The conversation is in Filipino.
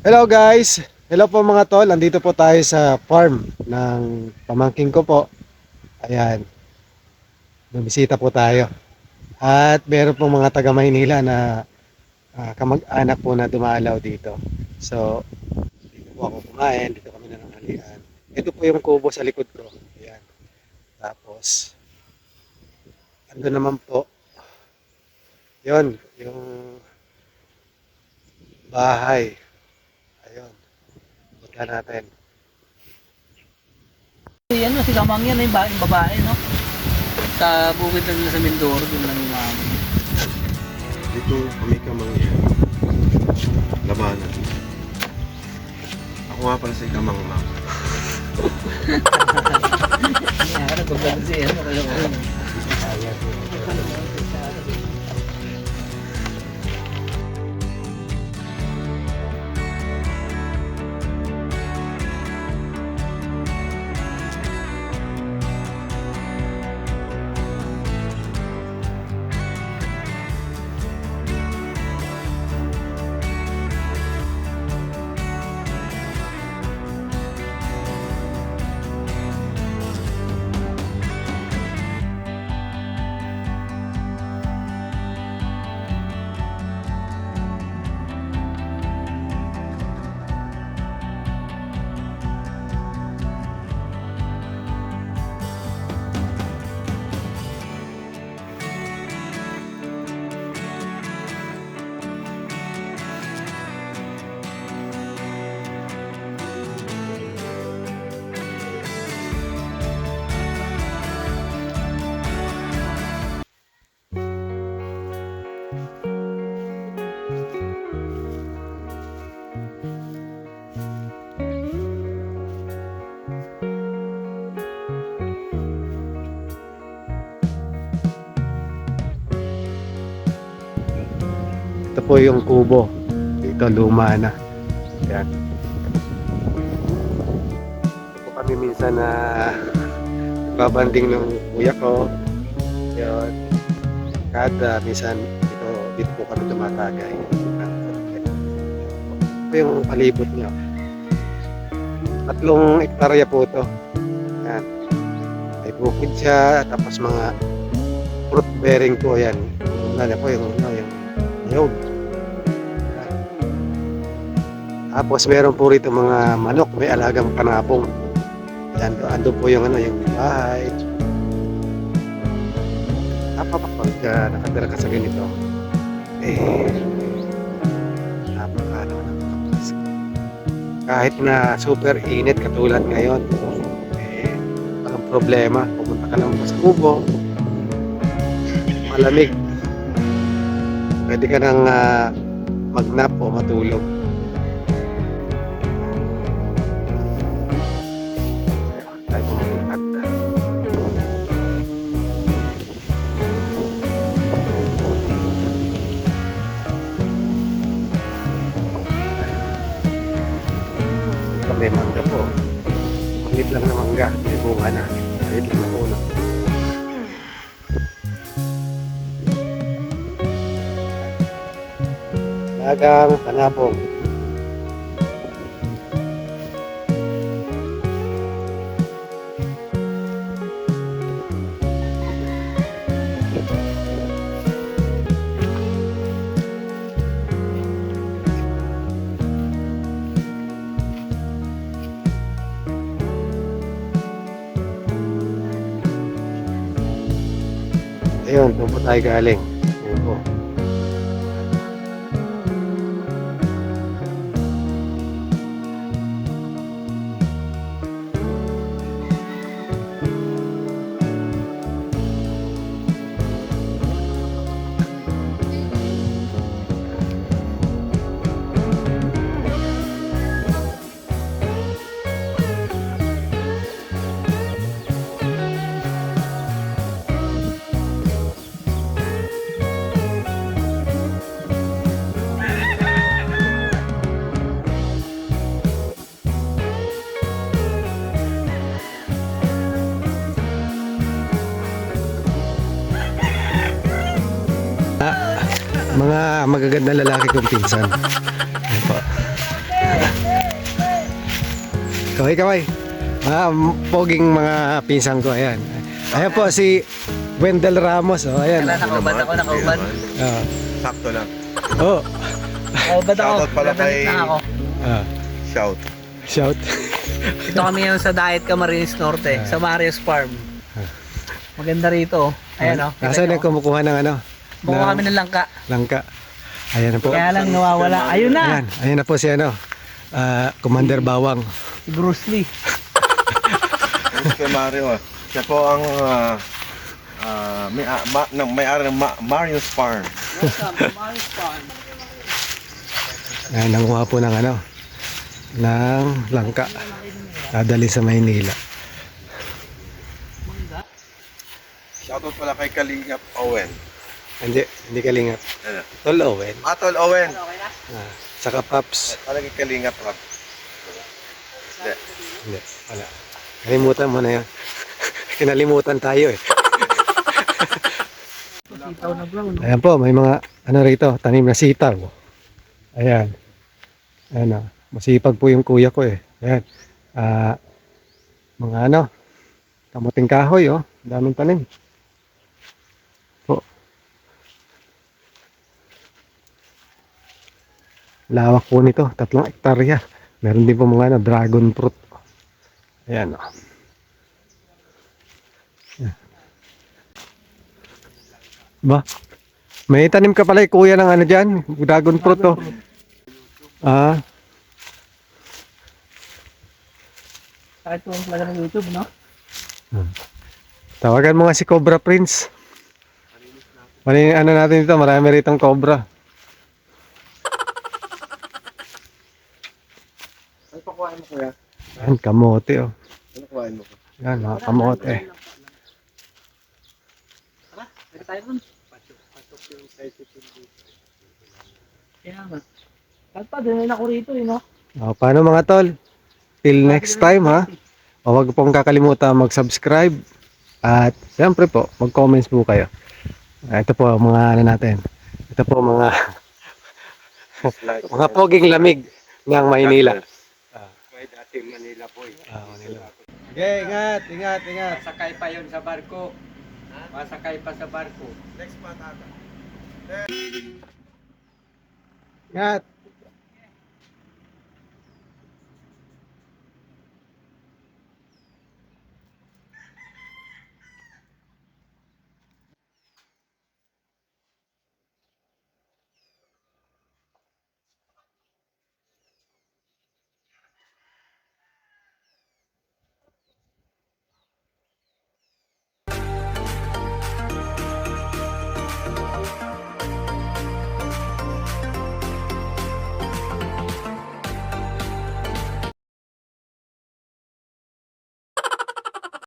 Hello guys! Hello po mga tol, andito po tayo sa farm ng pamangking ko po. Ayan, bumisita po tayo. At meron po mga taga Maynila na kamag-anak po na dumalaw dito. So, dito po ako kumain, dito kami nananghalian. Ito po yung kubo sa likod ko. Ayan. Tapos, ando naman po, yon yung bahay. Ayun, punta natin. Si Kamang yan, yung babae, no? Sa bukid na nila sa Mindoro, doon lang yung mami. Dito kami kamangyan. Labanan. Ako nga pala si Kamang Mang. Kaya ka nagbablog siya, ano kaya ko yun. Ito po yung kubo. Dito luma na. Yan. Ito po kami minsan na babanding ng kuya ko. Yan. Kada minsan dito po kami tumatagay. Ito yung palibot niya. 3 hektarya po ito. Yan. May bukid siya. Tapos mga fruit bearing po yan. Ano po yung yun. Tapos meron po rito mga manok, may alagang panabong. Yan, ando po yung yung bahay. Napapag nakatira ka sa ganito, napaka kahit na super init katulad ngayon, walang problema. Pumunta ka lang sa kubo, malamig. Pwede ka nang mag-nap o matulog. Tayo pumunta. Ito may mangga po. Maliit lang na mangga. May bunga na. Maliit lang na ulo. Dagang panabong. Ayun, doon po tayo galing. Opo. Mga magagandang lalaki kong pinsan. Ayun po. Kaway. Poging mga pinsan ko, ayan. Ayan po si Wendell Ramos, oh, ayan. Kailan nakaubad ako, nakaubad. Oh. Sakto lang. Oh. Nakaubad ako, Shoutout pala nagalit kay- na ako. Ah, Shout. shout. Ito kami ngayon sa Diet Camarines Norte, sa Marius Farm. Maganda rito. Ayan o. Nasaan na kumukuha ng ano? Buka kami ng langka. Langka. Ayan na po. Kaya lang nawawala. Ayun na! Ayan na po si ano, Commander Bawang. Si Bruce Lee. Thanks kay Mario. Siya po ang may-ari ng Mario's Farm. Welcome to Marius Farm. Ayan, nanguha po ng ano, ng langka. Dadali sa Maynila. Shoutout pala kay Kalingap Owen. Hindi kalingap. Ano? Tol Owen. Atol Owen. Saka Paps. Palagi Kalingap Rock. Hindi. Hindi, wala. Kalimutan mo na yan. Kinalimutan tayo eh. Sitaw na bro. No? Ayan po, may mga ano rito, tanim na sitaw. Ayan. Ayan o. Masipag po yung kuya ko eh. Ayan. Mga ano, kamuting kahoy oh. Daming tanim. Po. Lawak po nito, 3 hektarya. Meron din po mga ano, dragon fruit. Ayan o. Ba? May tanim ka pala kuya ng ano dyan? Dragon fruit oh. Ah, Kahit po ang talaga ng YouTube, no? tawagan mo nga si Cobra Prince. Ano natin dito, marami ritong cobra. Ano pa kuhain mo kuya? Ayan, kamote oh. Ano kuhain mo? Ayan, mga kamote. Tara, pwede tayo dun. Kaya nga. Kahit pa, dinay na ako rito, no? O, paano mga tol? Till next time ha. O, wag pong kakalimutan mag-subscribe. At siyempre po, mag-comments po kayo. Ito po mga ano natin. Ito po mga mga poging lamig ng Maynila. May dating Manila po eh. Manila. Okay, ingat. Masakay pa yun sa barko. Masakay pa sa barko. Next month ata. Ingat.